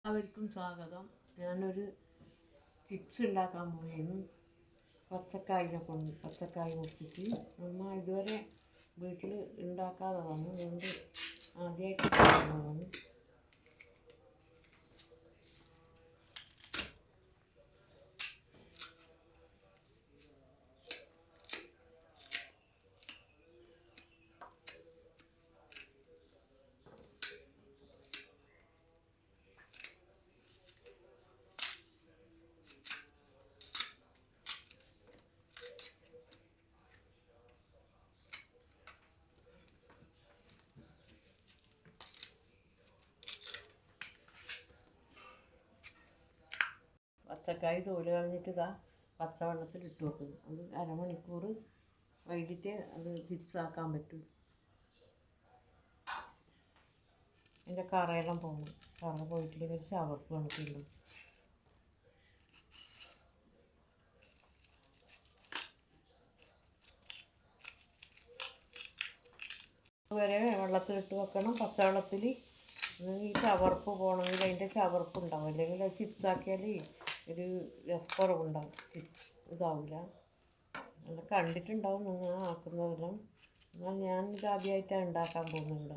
എല്ലാവർക്കും സ്വാഗതം. ഞാനൊരു ചിപ്സ് ഉണ്ടാക്കാൻ പോയിരുന്നു. പച്ചക്കായ മുറിച്ചിട്ട് അമ്മ ഇതുവരെ വീട്ടിൽ ഉണ്ടാക്കാത്തതാണ്, അതുകൊണ്ട് ആദ്യമായിട്ട് ഉണ്ടാക്കുന്നതാണ്. പച്ചക്കായ തോല് കളഞ്ഞിട്ട് പച്ചവെള്ളത്തിലിട്ട് വെക്കുന്നു. അത് അരമണിക്കൂർ വൈകിട്ട് അത് ചിപ്സ് ആക്കാൻ പറ്റും. അതിൻ്റെ കറയെല്ലാം പോകണം. കറ പോയിട്ടില്ലെങ്കിൽ ചവർപ്പ് കണക്കില്ല. വരെ വെള്ളത്തിലിട്ട് വെക്കണം. പച്ചവെള്ളത്തിൽ ഈ ചവർപ്പ് പോകണമെങ്കിൽ അതിൻ്റെ ചവർപ്പ് ഉണ്ടാവും, അല്ലെങ്കിൽ അത് ചിപ്സാക്കിയാൽ ഒരു രസക്കുറവുണ്ടാവും, ഇതാവില്ല. നല്ല കണ്ടിട്ടുണ്ടാവും നിങ്ങൾ ആക്കുന്നതെല്ലാം. എന്നാൽ ഞാനിത് ആദ്യമായിട്ടാണ് ഉണ്ടാക്കാൻ പോകുന്നത്.